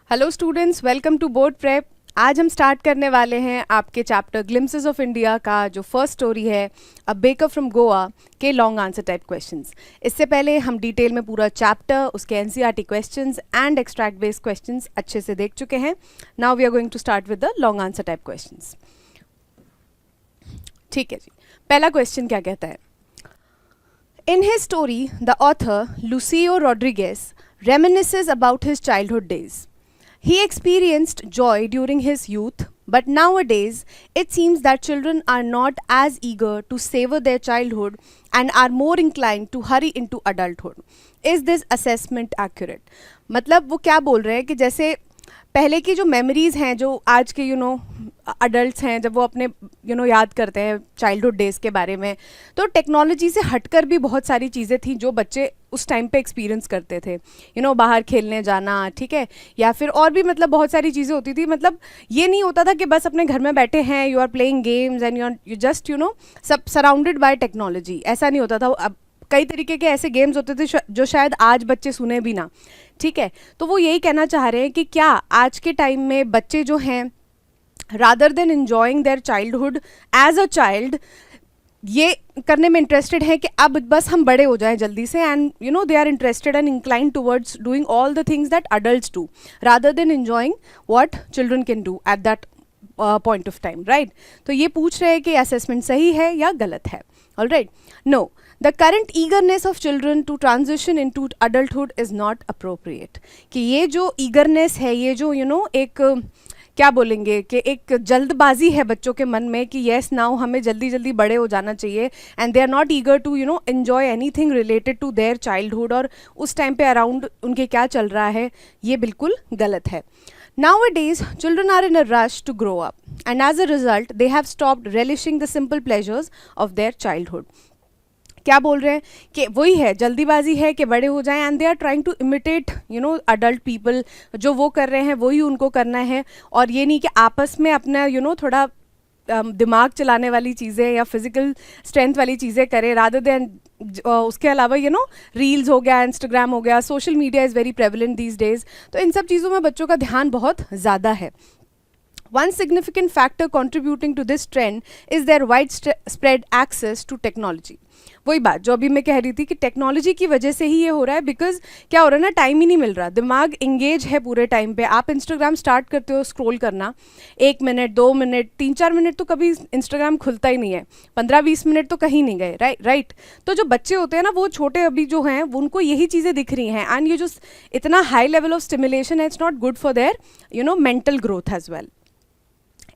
Hello students, welcome to board prep. आज हम start करने वाले हैं आपके चैप्टर ग्लिम्पसेस ऑफ इंडिया का जो फर्स्ट स्टोरी है अ बेकर फ्रॉम गोवा के लॉन्ग आंसर टाइप क्वेश्चंस। इससे पहले हम डिटेल में पूरा चैप्टर, उसके NCERT questions and extract based questions अच्छे से देख चुके हैं। Now we are going to start with the long answer type questions. ठीक है जी, पहला क्वेश्चन क्या कहता है? In his story, the author, Lucio Rodriguez, reminisces about his childhood days. He experienced joy during his youth, but nowadays it seems that children are not as eager to savor their childhood and are more inclined to hurry into adulthood. Is this assessment accurate? मतलब वो क्या बोल रहे हैं कि जैसे पहले की जो मेमोरीज हैं, जो आज के अडल्ट्स हैं, जब वो अपने याद करते हैं चाइल्डहुड डेज के बारे में, तो टेक्नोलॉजी से हटकर भी बहुत सारी चीज़ें थी जो बच्चे उस टाइम पे एक्सपीरियंस करते थे। बाहर खेलने जाना, ठीक है, या फिर और भी मतलब बहुत सारी चीज़ें होती थी। मतलब ये नहीं होता था कि बस अपने घर में बैठे हैं, you are playing games and you just सब सराउंडेड बाय टेक्नोलॉजी। ऐसा नहीं होता था। अब कई तरीके के ऐसे गेम्स होते थे जो शायद आज बच्चे सुने भी ना, ठीक है। तो वो यही कहना चाह रहे हैं कि क्या आज के टाइम में बच्चे जो हैं, rather than enjoying their childhood as a child, ये करने में इंटरेस्टेड है कि अब बस हम बड़े हो जाएं जल्दी से, and they are interested and inclined towards doing all the things that adults do rather than enjoying what children can do at that point of time, right. तो ये पूछ रहे हैं कि असेसमेंट सही है या गलत है। Alright, no, the current eagerness of children to transition into adulthood is not appropriate. कि ये जो ईगरनेस है, ये जो एक क्या बोलेंगे कि एक जल्दबाजी है बच्चों के मन में कि येस नाउ हमें जल्दी जल्दी बड़े हो जाना चाहिए, and they are not eager to enjoy anything related to their childhood, और उस टाइम पे अराउंड उनके क्या चल रहा है, ये बिल्कुल गलत है। Nowadays, children are in a rush to grow up, and as a result, they have stopped relishing the simple pleasures of their childhood. क्या बोल रहे हैं कि वही है, जल्दीबाजी है कि बड़े हो जाएं, and they are trying to imitate adult people. जो वो कर रहे हैं वही उनको करना है, और ये नहीं कि आपस में अपना थोड़ा दिमाग चलाने वाली चीज़ें या फिजिकल स्ट्रेंथ वाली चीज़ें करें, रादर देन उसके अलावा रील्स हो गया, इंस्टाग्राम हो गया, social media is very prevalent these days. तो इन सब चीज़ों में बच्चों का ध्यान बहुत ज़्यादा है। One significant factor contributing to this trend is their widespread access to technology. वही बात जो अभी मैं कह रही थी कि टेक्नोलॉजी की वजह से ही ये हो रहा है, बिकॉज क्या हो रहा है ना, टाइम ही नहीं मिल रहा, दिमाग इंगेज है पूरे टाइम पे। आप इंस्टाग्राम स्टार्ट करते हो स्क्रॉल करना, 1 मिनट 2 मिनट 3-4 मिनट तो कभी इंस्टाग्राम खुलता ही नहीं है, 15-20 मिनट तो कहीं नहीं गए, राइट। तो जो बच्चे होते हैं ना, वो छोटे अभी जो हैं, उनको यही चीज़ें दिख रही हैं, एंड ये जो इतना हाई लेवल ऑफ स्टिमुलेशन है, it's not good for their mental growth as well.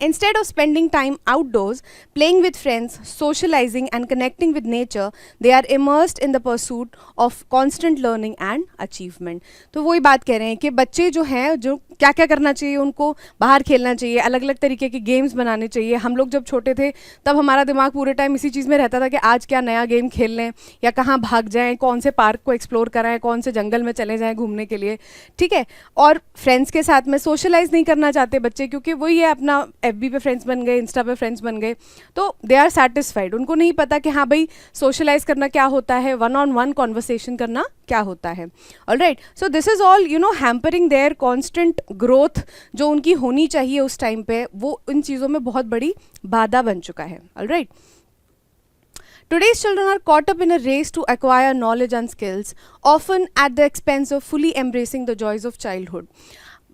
Instead of spending time outdoors, playing with friends, socializing and connecting with nature, they are immersed in the pursuit of constant learning and achievement. तो वही बात कह रहे हैं कि बच्चे जो हैं, जो क्या क्या करना चाहिए, उनको बाहर खेलना चाहिए, अलग अलग तरीके के गेम्स बनाने चाहिए। हम लोग जब छोटे थे तब हमारा दिमाग पूरे टाइम इसी चीज़ में रहता था कि आज क्या नया गेम खेल लें, या कहाँ भाग जाएं, कौन से पार्क को एक्सप्लोर कराएं, कौन से जंगल में चले जाएं घूमने के लिए, ठीक है। और फ्रेंड्स के साथ में सोशलाइज नहीं करना चाहते बच्चे, क्योंकि वही है, अपना FB पे फ्रेंड्स बन गए, इंस्टा पे फ्रेंड्स बन गए, तो दे आर सेटिस्फाइड। उनको नहीं पता कि हाँ भाई, सोशलाइज करना क्या होता है, वन-ऑन-वन कॉन्वर्सेशन करना क्या होता है। Alright, so this is all hampering their constant growth जो उनकी होनी चाहिए उस टाइम पे, वो इन चीज़ों में बहुत बड़ी बाधा बन चुका है। Alright, today's children are caught up in a race to acquire knowledge and skills, often at the expense of fully embracing the joys of childhood.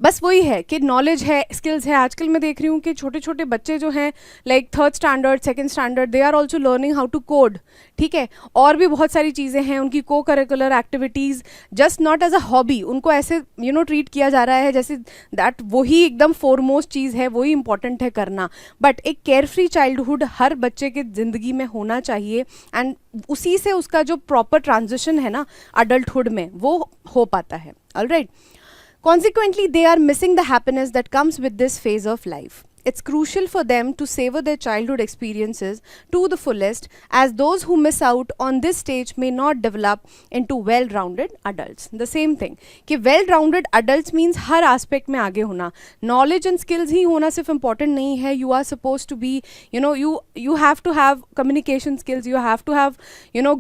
बस वही है कि नॉलेज है, स्किल्स है। आजकल मैं देख रही हूँ कि छोटे छोटे बच्चे जो हैं, like 3rd standard 2nd standard, they are also learning how to code, ठीक है। और भी बहुत सारी चीज़ें हैं, उनकी co-curricular activities, just not as a hobby, उनको ऐसे ट्रीट किया जा रहा है जैसे दैट वही एकदम फोरमोस्ट चीज़ है, वही इंपॉर्टेंट है करना। बट एक केयर फ्री चाइल्डहुड हर बच्चे के ज़िंदगी में होना चाहिए, एंड उसी से उसका जो प्रॉपर ट्रांजिशन है ना अडल्टहुड में, वो हो पाता है। Alright, consequently they are missing the happiness that comes with this phase of life. it's crucial for them to savor their childhood experiences to the fullest, as those who miss out on this stage may not develop into well-rounded adults. The same thing कि well-rounded adults means हर aspect में आगे होना. Knowledge and skills ही होना सिर्फ important नहीं है. You are supposed to be, you have to have communication skills. You have to have,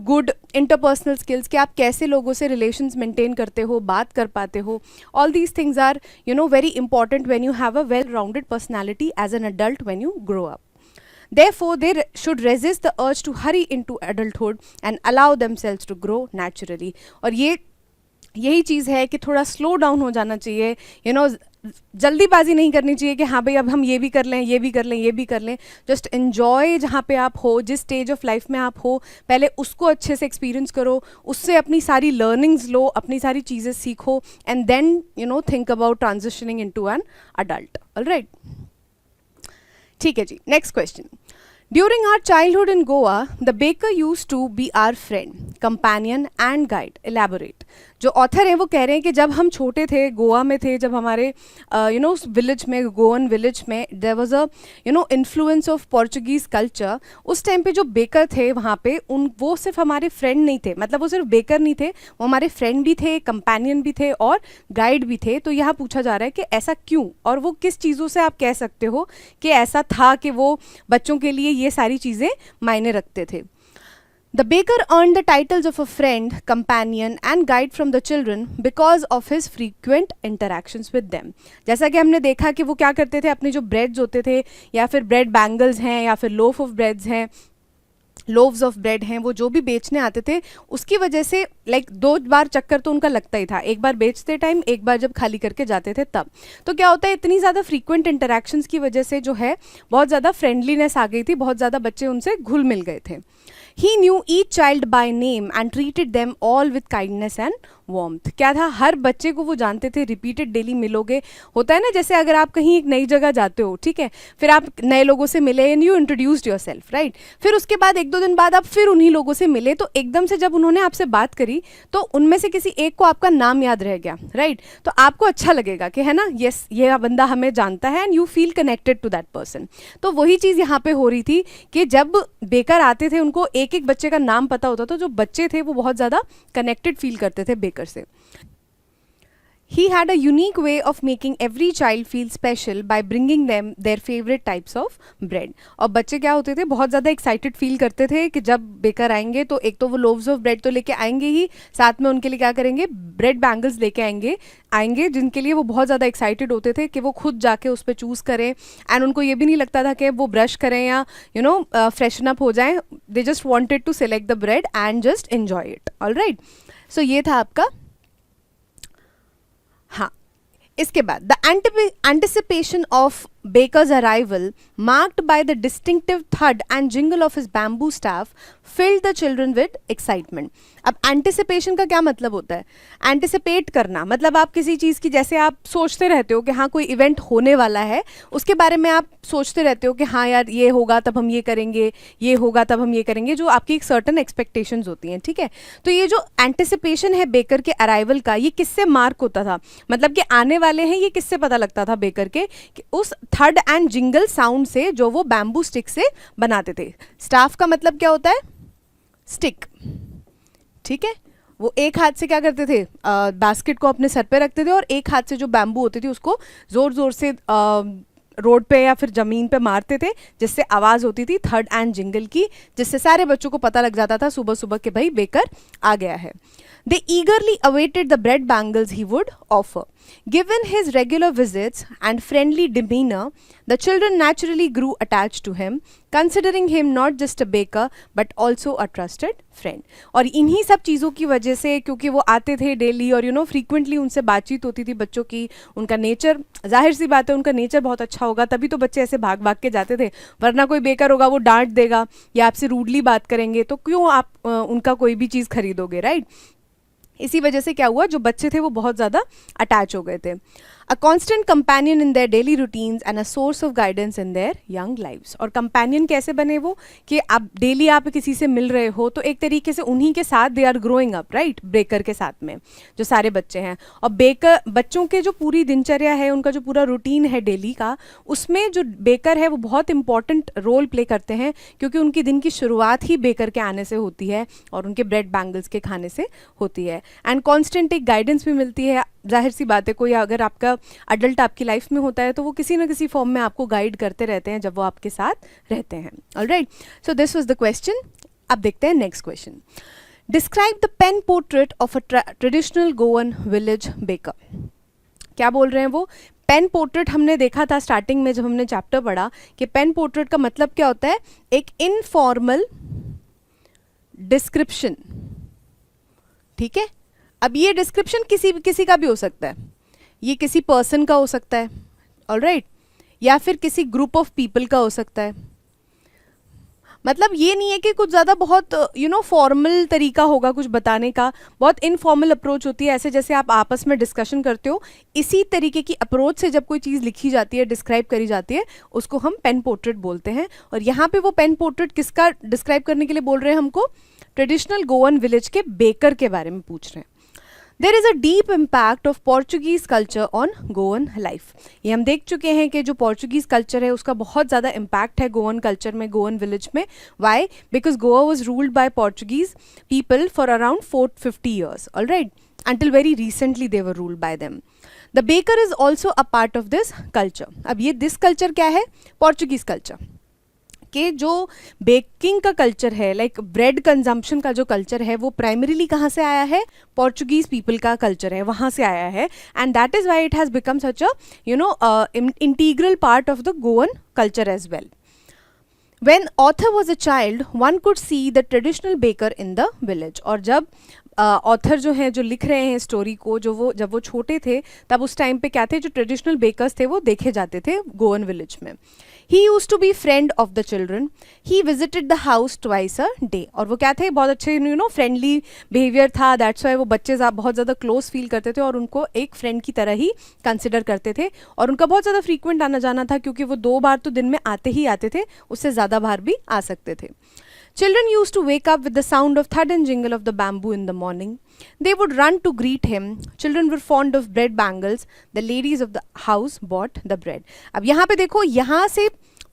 good interpersonal skills कि आप कैसे लोगों से relations maintain करते हो, बात कर पाते हो. All these things are, very important when you have a well-rounded personality as an adult when you grow up. Therefore, they should resist the urge to hurry into adulthood and allow themselves to grow naturally. और यही चीज़ है कि थोड़ा slow down हो जाना चाहिए. जल्दीबाजी नहीं करनी चाहिए कि हाँ भाई अब हम ये भी कर लें, ये भी कर लें, ये भी कर लें. जस्ट एन्जॉय जहाँ पे आप हो, जिस स्टेज ऑफ लाइफ में आप हो, पहले उसको अच्छे से एक्सपीरियंस करो, उससे अपनी सारी लर्निंग्स लो, अपनी सारी चीज़ें सीखो, and then think about transitioning into an adult. Alright, ठीक है जी. Next question. During our childhood in Goa, the baker used to be our friend, companion and guide. Elaborate. जो ऑथर हैं वो कह रहे हैं कि जब हम छोटे थे, गोवा में थे, जब हमारे विलेज में, गोवन विलेज में, there was a influence of Portuguese culture. उस टाइम पे जो बेकर थे वहाँ पे, वो सिर्फ हमारे फ्रेंड नहीं थे, मतलब वो सिर्फ बेकर नहीं थे, वो हमारे फ्रेंड भी थे, कंपेनियन भी थे और गाइड भी थे. तो यहाँ पूछा जा रहा है कि ऐसा क्यों, और वो किस चीज़ों से आप कह सकते हो कि ऐसा था कि वो बच्चों के लिए ये सारी चीज़ें मायने रखते थे. The baker earned the titles of a friend, companion and guide from the children because of his frequent interactions with them. जैसा कि हमने देखा कि वो क्या करते थे, अपने जो ब्रेड्स होते थे या फिर ब्रेड बैंगल्स हैं या फिर लोफ ऑफ ब्रेड्स हैं, लोव्स ऑफ ब्रेड हैं, वो जो भी बेचने आते थे उसकी वजह से लाइक 2 बार चक्कर तो उनका लगता ही था. एक बार बेचते टाइम, एक बार जब खाली करके जाते थे तब. तो क्या होता है, इतनी ज़्यादा फ्रीक्वेंट इंटरेक्शंस की वजह से जो है बहुत ज़्यादा फ्रेंडलीनेस आ गई थी, बहुत ज़्यादा बच्चे उनसे घुल मिल गए थे. He knew each child by name and treated them all with kindness and warmth. क्या था, हर बच्चे को वो जानते थे. रिपीटेड डेली मिलोगे, होता है ना, जैसे अगर आप कहीं एक नई जगह जाते हो, ठीक है, फिर आप नए लोगों से मिले and you introduced yourself, right. फिर उसके बाद 1-2 दिन बाद आप फिर उन्हीं लोगों से मिले, तो एकदम से जब उन्होंने आपसे बात करी तो उनमें से किसी एक को आपका नाम याद रह गया, राइट. तो आपको अच्छा लगेगा कि है ना, यस ये बंदा हमें जानता है, and you feel connected to that person. तो वही चीज़ यहाँ पे हो रही थी कि जब बेकर आते थे उनको एक एक बच्चे का नाम पता होता, तो जो बच्चे थे वो बहुत ज़्यादा कनेक्टेड फील करते थे बेकर से. He had a unique way of making every child feel special by bringing them their favorite types of bread. और बच्चे क्या होते थे, बहुत ज़्यादा एक्साइटेड फील करते थे कि जब बेकर आएंगे तो एक तो वो लोव्स ऑफ ब्रेड तो लेके आएंगे ही, साथ में उनके लिए क्या करेंगे, ब्रेड बैंगल्स लेके आएंगे जिनके लिए वो बहुत ज़्यादा एक्साइटेड होते थे कि वो खुद जाके उस पर चूज़ करें. एंड उनको ये भी नहीं लगता था कि वो ब्रश करें या फ्रेशन अप हो जाएं. They just wanted to select the bread and just enjoy it. Alright, so ये था आपका. हाँ, इसके बाद the anticipation of Baker's arrival, marked by the distinctive thud and jingle of his bamboo staff, filled the children with excitement. अब anticipation का क्या मतलब होता है, एंटिसिपेट करना, मतलब आप किसी चीज़ की, जैसे आप सोचते रहते हो कि हाँ कोई इवेंट होने वाला है, उसके बारे में आप सोचते रहते हो कि हाँ यार ये होगा तब हम ये करेंगे, ये होगा तब हम ये करेंगे, जो आपकी एक सर्टन एक्सपेक्टेशंस होती हैं, ठीक है. तो ये जो एंटिसिपेशन है बेकर के अराइवल का, ये किससे मार्क होता था, मतलब कि आने वाले हैं, ये किससे पता लगता था बेकर के, कि उस थर्ड एंड जिंगल साउंड से जो वो बैम्बू स्टिक से बनाते थे. स्टाफ का मतलब क्या होता है, स्टिक, ठीक है. वो एक हाथ से क्या करते थे, बास्केट को अपने सर पे रखते थे और एक हाथ से जो बैम्बू होती थी उसको ज़ोर ज़ोर से रोड पे या फिर ज़मीन पे मारते थे, जिससे आवाज़ होती थी थर्ड एंड जिंगल की, जिससे सारे बच्चों को पता लग जाता था सुबह सुबह कि भाई बेकर आ गया है. They eagerly awaited the bread bangles he would offer. Given his regular visits and friendly demeanor, the children naturally grew attached to him, considering him not just a baker but also a trusted friend. और इन्हीं सब चीज़ों की वजह से, क्योंकि वो आते थे डेली और फ्रीक्वेंटली उनसे बातचीत होती थी बच्चों की, उनका नेचर, जाहिर सी बात है उनका नेचर बहुत अच्छा होगा, तभी तो बच्चे ऐसे भाग भाग के जाते थे. वरना कोई बेकर होगा वो डांट देगा या आपसे रूडली बात करेंगे, तो क्यों आप उनका कोई भी चीज़ खरीदोगे, राइट. इसी वजह से क्या हुआ, जो बच्चे थे वो बहुत ज़्यादा अटैच हो गए थे. A constant companion in their daily routines and a source of guidance in their young lives. और कंपेनियन कैसे बने वो, कि आप डेली आप किसी से मिल रहे हो तो एक तरीके से उन्हीं के साथ they are growing up, right, baker के साथ में जो सारे बच्चे हैं। और बेकर बच्चों के जो पूरी दिनचर्या है, उनका जो पूरा रूटीन है डेली का, उसमें जो बेकर है वो बहुत इंपॉर्टेंट रोल प्ले करते हैं, क्योंकि उनकी दिन की शुरुआत ही बेकर के आने से होती है और उनके ब्रेड बैंगल्स के खाने से होती है। एंड कॉन्स्टेंट एक गाइडेंस भी मिलती है। जाहिर सी बात है, कोई अगर आपका अडल्ट आपकी लाइफ में होता है तो वो किसी ना किसी फॉर्म में आपको गाइड करते रहते हैं जब वो आपके साथ रहते हैं। Alright, so this was the question. अब देखते हैं next question. Describe the pen portrait of a traditional Goan village baker. क्या बोल रहे हैं वो? पेन पोर्ट्रेट हमने देखा था स्टार्टिंग में जब हमने चैप्टर पढ़ा कि पेन पोर्ट्रेट का मतलब क्या होता है, एक इनफॉर्मल डिस्क्रिप्शन। ठीक है, अब ये डिस्क्रिप्शन किसी का भी हो सकता है, ये किसी पर्सन का हो सकता है, ऑलराइट, या फिर किसी ग्रुप ऑफ पीपल का हो सकता है। मतलब ये नहीं है कि कुछ ज़्यादा बहुत फॉर्मल तरीका होगा कुछ बताने का, बहुत इनफॉर्मल अप्रोच होती है, ऐसे जैसे आप आपस में डिस्कशन करते हो, इसी तरीके की अप्रोच से जब कोई चीज़ लिखी जाती है, डिस्क्राइब करी जाती है, उसको हम पेन पोर्ट्रेट बोलते हैं। और यहाँ पे वो पेन पोर्ट्रेट किसका डिस्क्राइब करने के लिए बोल रहे हैं हमको? ट्रेडिशनल गोवन विलेज के बेकर के बारे में पूछ रहे हैं। There is a deep impact of Portuguese culture on Goan life. ये हम देख चुके हैं कि जो पोर्चुगीज कल्चर है उसका बहुत ज़्यादा इम्पैक्ट है गोवन कल्चर में, गोवन विलेज में। Why? Because Goa was ruled by Portuguese people for around 450 years, all right, until very recently they were ruled by them. The baker is also a part of this culture. अब ये this culture क्या है? Portuguese culture के जो baking का culture है, like bread consumption का जो कल्चर है, वो प्राइमरीली कहाँ से आया है? पोर्चुगीज पीपल का कल्चर है, वहाँ से आया है। And that is why it has become such a integral part of the Goan culture as well. When author was a child, one could see the traditional baker in the village. और जब author जो हैं, जो लिख रहे हैं story को, जब वो छोटे थे तब उस टाइम पे क्या थे, जो ट्रेडिशनल बेकर्स थे वो देखे जाते थे गोवन विलेज में। He used to be friend of the children, he visited the house twice a day. और वो क्या थे, बहुत अच्छे फ्रेंडली बिहेवियर था, दैट्स वाई वो बच्चे बहुत ज़्यादा क्लोज फील करते थे और उनको एक फ्रेंड की तरह ही कंसिडर करते थे। और उनका बहुत ज़्यादा फ्रीक्वेंट आना जाना था, क्योंकि वो 2 बार तो दिन में आते ही आते थे, उससे ज़्यादा बार भी आ सकते थे। Children used to wake up with the sound of thud and jingle of the bamboo in the morning. They would run to greet him. Children were fond of bread bangles. The ladies of the house bought the bread. अब यहाँ पे देखो, यहाँ से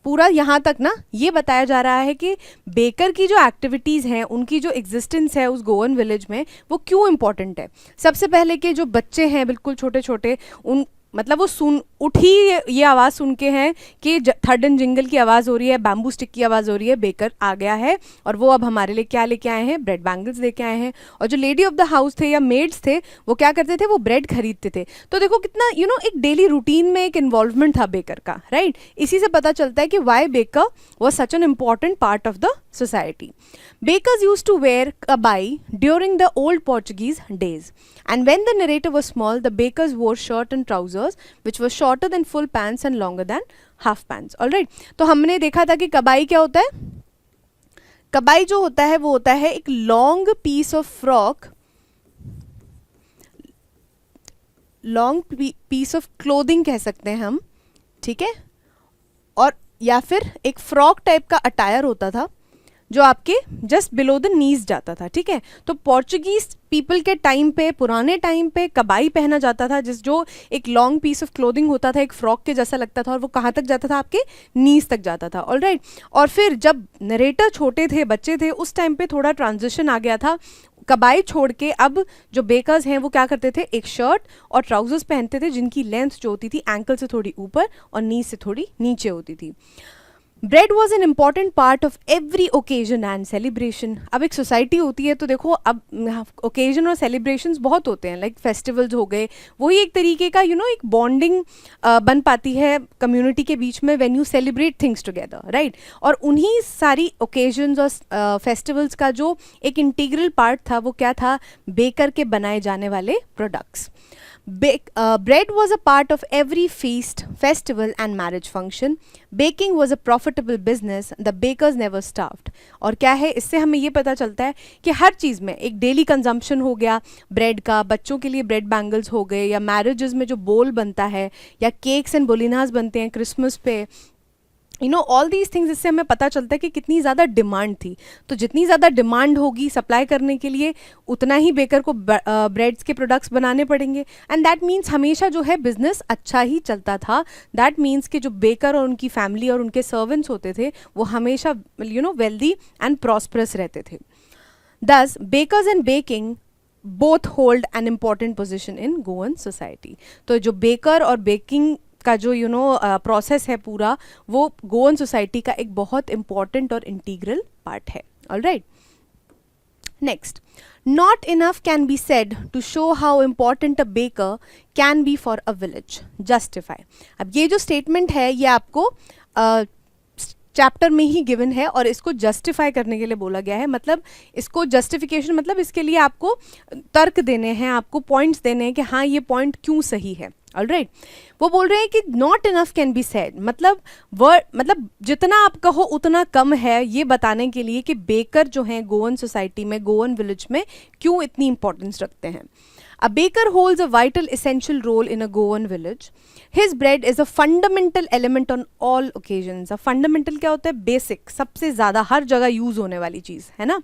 पूरा यहाँ तक ना ये बताया जा रहा है कि बेकर की जो एक्टिविटीज़ हैं, उनकी जो एग्जिस्टेंस है उस गोवन विलेज में, वो क्यों इम्पॉर्टेंट है। सबसे पहले के जो बच्चे हैं बिल्कुल छोटे छोटे, उन मतलब वो उठी ये आवाज़ सुन के हैं कि थर्ड एंड जिंगल की आवाज़ हो रही है, बैम्बू स्टिक की आवाज़ हो रही है, बेकर आ गया है और वो अब हमारे लिए क्या लेके आए हैं? ब्रेड बैंगल्स लेके आए हैं। और जो लेडी ऑफ द हाउस थे या मेड्स थे, वो क्या करते थे? वो ब्रेड खरीदते थे। तो देखो कितना एक डेली रूटीन में एक इन्वॉल्वमेंट था बेकर का, राइट। इसी से पता चलता है कि why baker was such an important part of the society. Bakers used to wear kabai during the old Portuguese days. And when the narrator was small, the bakers wore shirt and trousers which were shorter than full pants and longer than half pants. All right. तो हमने देखा था कि कबाई क्या होता है? कबाई जो होता है वो होता है एक long piece of frock, long piece of clothing कह सकते हैं हम, ठीक है, और या फिर एक फ्रॉक टाइप का अटायर होता था जो आपके जस्ट बिलो द नीज जाता था, ठीक है। तो पोर्चुगीज पीपल के टाइम पे, पुराने टाइम पे कबाई पहना जाता था, जो एक लॉन्ग पीस ऑफ क्लोथिंग होता था, एक फ्रॉक के जैसा लगता था, और वो कहाँ तक जाता था? आपके नीज तक जाता था, ऑलराइट। और फिर जब नरेटर छोटे थे, बच्चे थे, उस टाइम पे थोड़ा ट्रांजिशन आ गया था, कबाई छोड़ के अब जो बेकर्स हैं वो क्या करते थे? एक शर्ट और ट्राउजर्स पहनते थे जिनकी लेंथ जो होती थी एंकल से थोड़ी ऊपर और नी से थोड़ी नीचे होती थी। Bread was an important part of every occasion and celebration. अब एक सोसाइटी होती है तो देखो अब ओकेजन और सेलिब्रेशंस बहुत होते हैं, लाइक फेस्टिवल्स हो गए, वही एक तरीके का एक बॉन्डिंग बन पाती है कम्युनिटी के बीच में when you celebrate things together, right. और उन्हीं सारी ओकेजन्स और फेस्टिवल्स का जो एक इंटीग्रल पार्ट था वो क्या था? बेकर के बनाए जाने वाले products. Bread was a part of every feast, festival and marriage function. Baking was a profitable business. The bakers never starved. और क्या है, इससे हमें ये पता चलता है कि हर चीज़ में एक डेली कंजम्पशन हो गया ब्रेड का, बच्चों के लिए ब्रेड बैंगल्स हो गए, या मैरिजेस में जो बोल बनता है, या केक्स एंड बोलिनास बनते हैं क्रिसमस पे, ऑल दीज थिंग्स। इससे हमें पता चलता है कि कितनी ज़्यादा डिमांड थी। तो जितनी ज़्यादा डिमांड होगी सप्लाई करने के लिए, उतना ही बेकर को ब्रेड्स के प्रोडक्ट्स बनाने पड़ेंगे, एंड दैट मीन्स हमेशा जो है बिजनेस अच्छा ही चलता था। दैट मीन्स कि जो बेकर और उनकी फैमिली और उनके सर्वेंट्स होते थे वो हमेशा वेल्दी एंड प्रॉस्परस रहते थे। Thus bakers and baking both hold an important position in Goan society. तो जो बेकर और बेकिंग का जो प्रोसेस है पूरा, वो गोवन सोसाइटी का एक बहुत इंपॉर्टेंट और इंटीग्रल पार्ट है। Alright, next, not enough can be said to show how important a baker can be for a village, justify. अब ये जो स्टेटमेंट है ये आपको चैप्टर में ही गिवन है और इसको जस्टिफाई करने के लिए बोला गया है। मतलब इसको जस्टिफिकेशन, मतलब इसके लिए आपको तर्क देने हैं, आपको पॉइंट्स देने हैं कि हाँ ये पॉइंट क्यों सही है। ऑलराइट, वो बोल रहे हैं कि not enough can be said, मतलब जितना आप कहो उतना कम है, ये बताने के लिए कि बेकर जो हैं गोवन सोसाइटी में, गोवन विलेज में क्यों इतनी इंपॉर्टेंस रखते हैं। A baker holds a vital essential role in a Goan village. His bread is a fundamental element on all occasions. A fundamental क्या होता है? Basic, सबसे ज़्यादा हर जगह यूज़ होने वाली चीज़ है ना।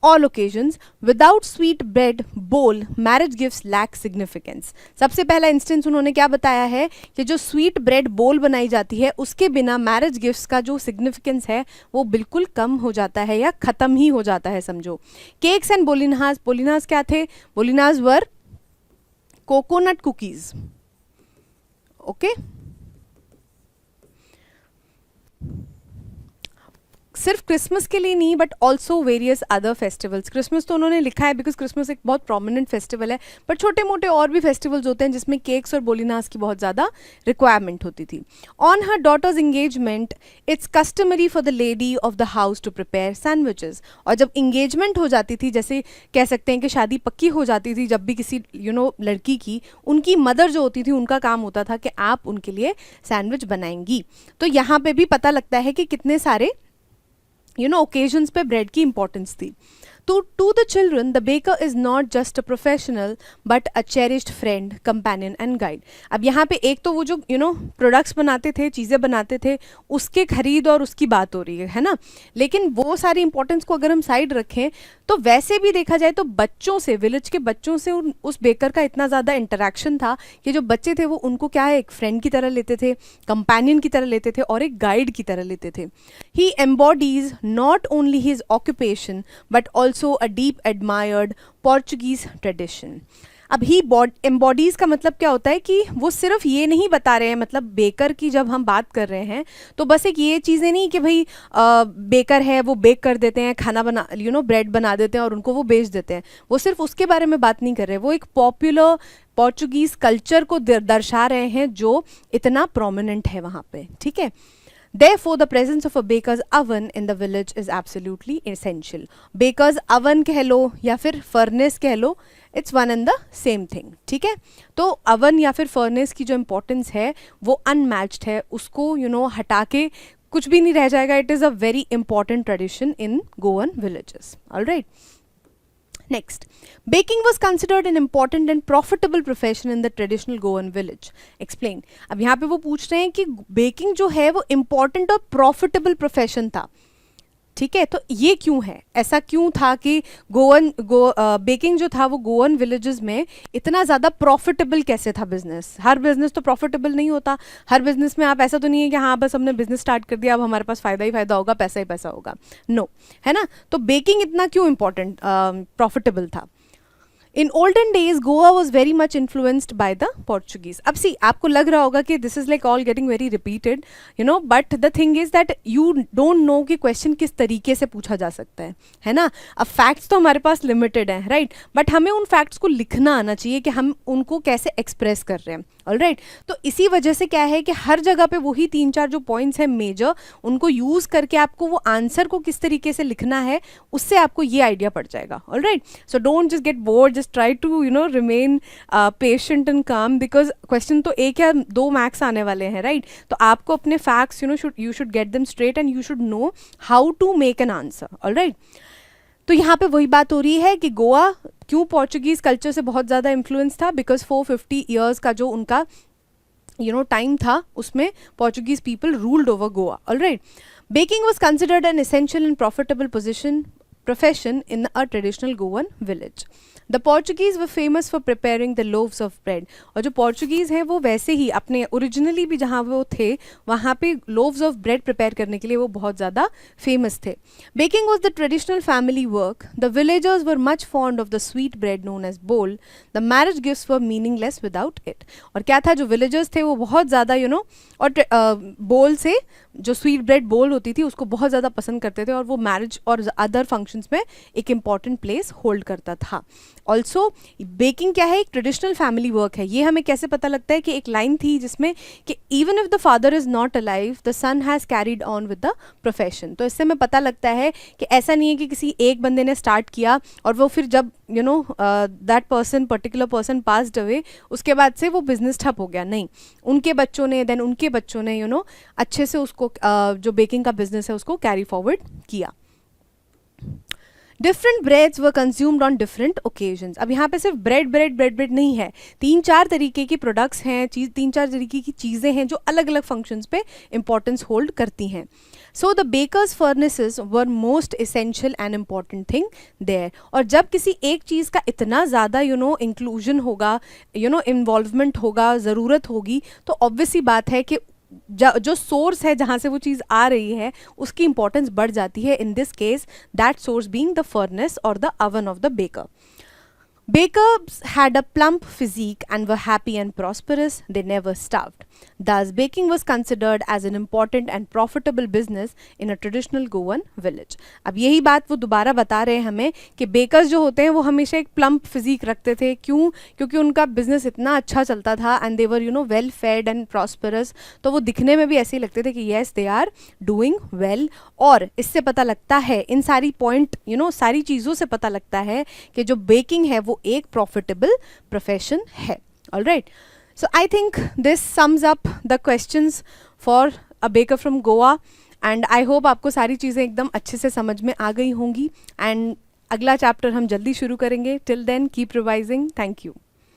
All occasions, without sweet bread bowl, marriage gifts lack significance. सबसे पहला इंस्टेंस उन्होंने क्या बताया है कि जो स्वीट ब्रेड बोल बनाई जाती है उसके बिना मैरिज गिफ्ट्स का जो सिग्निफिकेंस है वो बिल्कुल कम हो जाता है या ख़त्म ही हो जाता है समझो। केक्स एंड बोलिनास, बोलिनास क्या थे? बोलिनास वर कोकोनट कुकीज। ओके, सिर्फ क्रिसमस के लिए नहीं but also various other festivals. Christmas तो उन्होंने लिखा है बिकॉज क्रिसमस एक बहुत प्रोमिनेंट फेस्टिवल है, पर छोटे मोटे और भी फेस्टिवल्स होते हैं जिसमें केक्स और बोलिनास की बहुत ज़्यादा रिक्वायरमेंट होती थी। On her daughter's engagement it's customary for the lady of the house to prepare sandwiches. और जब इंगेजमेंट हो जाती थी, जैसे कह सकते हैं कि शादी पक्की हो जाती थी, जब भी किसी लड़की की, उनकी मदर जो होती थी उनका काम होता था कि आप उनके लिए सैंडविच बनाएंगी। तो यहाँ पे भी पता लगता है कि कितने सारे occasions पे ब्रेड की इंपॉर्टेंस थी। तो to the children the baker is not just a professional but a cherished friend, companion and guide. अब यहाँ पे एक तो वो जो प्रोडक्ट्स बनाते थे, चीज़ें बनाते थे, उसके खरीद और उसकी बात हो रही है ना। लेकिन वो सारी इंपॉर्टेंस को अगर हम साइड रखें तो वैसे भी देखा जाए तो बच्चों से, विलेज के बच्चों से उस बेकर का इतना ज़्यादा इंटरेक्शन था कि जो बच्चे थे वो उनको क्या है, एक फ्रेंड की तरह लेते थे, कंपेनियन की तरह लेते थे और एक गाइड की तरह लेते थे। He embodies not only his occupation but also a deep admired Portuguese tradition. अब ही एम्बॉडीज़ का मतलब क्या होता है कि वो सिर्फ ये नहीं बता रहे हैं, मतलब बेकर की जब हम बात कर रहे हैं तो बस एक ये चीज़ें नहीं कि भाई बेकर है वो बेक कर देते हैं, खाना बना ब्रेड बना देते हैं और उनको वो बेच देते हैं, वो सिर्फ उसके बारे में बात नहीं कर रहे। वो एक पॉपुलर पोर्चुगीज़ कल्चर को दर्शा रहे हैं जो इतना प्रोमिनेंट है वहाँ पे। ठीक है, Therefore, the presence of a baker's oven in the village is absolutely essential. Baker's oven कह लो या फिर furnace कह लो, it's one and the same thing. ठीक है, तो oven या फिर furnace की जो importance है वो unmatched है, उसको हटा के कुछ भी नहीं रह जाएगा. It is a very important tradition in Goan villages. All right. Next, baking was considered an important and profitable profession in the traditional Goan village. Explain. अब यहाँ पे वो पूछ रहे हैं कि बेकिंग जो है वो important और profitable profession था. ठीक है, तो ये क्यों है, ऐसा क्यों था कि बेकिंग जो था वो गोवन विलेजेस में इतना ज़्यादा प्रॉफिटेबल कैसे था बिजनेस? हर बिजनेस तो प्रॉफिटेबल नहीं होता, हर बिजनेस में आप ऐसा तो नहीं है कि हाँ बस हमने बिजनेस स्टार्ट कर दिया अब हमारे पास फ़ायदा ही फ़ायदा होगा, पैसा ही पैसा होगा, नो, है ना। तो बेकिंग इतना क्यों इम्पोर्टेंट प्रॉफिटेबल था? In olden days, Goa was very much influenced by the Portuguese. अब सी आपको लग रहा होगा कि this is like all getting very repeated, but the thing is that you don't know कि question किस तरीके से पूछा जा सकता है ना। अब facts तो हमारे पास limited हैं, right? But हमें उन facts को लिखना आना चाहिए कि हम उनको कैसे express कर रहे हैं, alright? तो इसी वजह से क्या है कि हर जगह पे वही 3-4 जो points हैं major, उनको use करके आपको वो आंसर को किस तरीके से लिखना है उससे आपको ये आइडिया पड़ जाएगा, alright? So don't just get bored just just try to remain patient and calm, because question तो एक या दो मैक्स आने वाले हैं, राइट? तो आपको अपने facts you should get them straight and you should know how to make an answer, alright? तो यहाँ पे वही बात हो रही है कि गोवा क्यों पोर्चुगीज कल्चर से बहुत ज़्यादा इन्फ्लुएंस था, बिकॉज 450 ईयर्स का जो उनका टाइम था उसमें Portuguese people ruled over Goa, alright? Baking was considered an essential and profitable profession in a traditional Goan village. The Portuguese were famous for preparing the loaves of bread. और जो Portuguese हैं वो वैसे ही अपने ओरिजिनली भी जहाँ वो थे वहाँ पे loaves of bread प्रिपेयर करने के लिए वो बहुत ज़्यादा फेमस थे. Baking was the traditional family work. The villagers were much fond of the sweet bread known as bol. The marriage gifts were meaningless without it. और क्या था, जो villagers थे वो बहुत ज़्यादा और बोल से जो स्वीट ब्रेड बोल होती थी उसको बहुत ज़्यादा पसंद करते थे और वो मैरिज और अदर फंक्शंस में एक इम्पॉर्टेंट प्लेस होल्ड करता था. ऑल्सो बेकिंग क्या है, एक ट्रेडिशनल फैमिली वर्क है. ये हमें कैसे पता लगता है कि एक लाइन थी जिसमें कि even if the father is not alive the son has carried on with the profession. तो इससे हमें पता लगता है कि ऐसा नहीं है कि किसी एक बंदे ने स्टार्ट किया और वो फिर जब that particular person passed away उसके बाद से वो बिजनेस ठप हो गया. नहीं, उनके बच्चों ने उनके बच्चों ने अच्छे से उसको जो बेकिंग का बिजनेस है उसको कैरी फॉरवर्ड किया. Different breads were consumed on different occasions. अब यहाँ पे सिर्फ ब्रेड नहीं है, 3-4 तरीके की प्रोडक्ट्स हैं, 3-4 तरीके की चीज़ें हैं जो अलग अलग फंक्शंस पे इंपॉर्टेंस होल्ड करती हैं. So the bakers furnaces were most essential and important thing there. और जब किसी एक चीज़ का इतना ज़्यादा इंक्लूजन होगा, इन्वॉल्वमेंट होगा, ज़रूरत होगी, तो ऑब्वियसली बात है कि जो सोर्स है जहाँ से वो चीज़ आ रही है उसकी इंपॉर्टेंस बढ़ जाती है. In this case that source being the furnace और the oven of the baker. Bakers had a plump physique and were happy and prosperous. They never starved. Thus, baking was considered as an important and profitable business in a traditional Goan village. अब यही बात वो दोबारा बता रहे हैं हमें कि बेकर्स जो होते हैं वो हमेशा एक प्लम्प फिजिक रखते थे. क्यों? क्योंकि उनका बिजनेस इतना अच्छा चलता था and they were well fade and prosperous. तो वो दिखने में भी ऐसे ही लगते थे कि yes they are doing well. और इससे पता लगता है, इन सारी पॉइंट सारी चीज़ों से पता लगता है कि जो बेकिंग है वो एक प्रॉफिटेबल प्रोफेशन है. Alright, so I think this sums up the questions for a baker from Goa and I hope आपको सारी चीज़ें एकदम अच्छे से समझ में आ गई होंगी. एंड अगला चैप्टर हम जल्दी शुरू करेंगे. Till then keep revising. Thank you.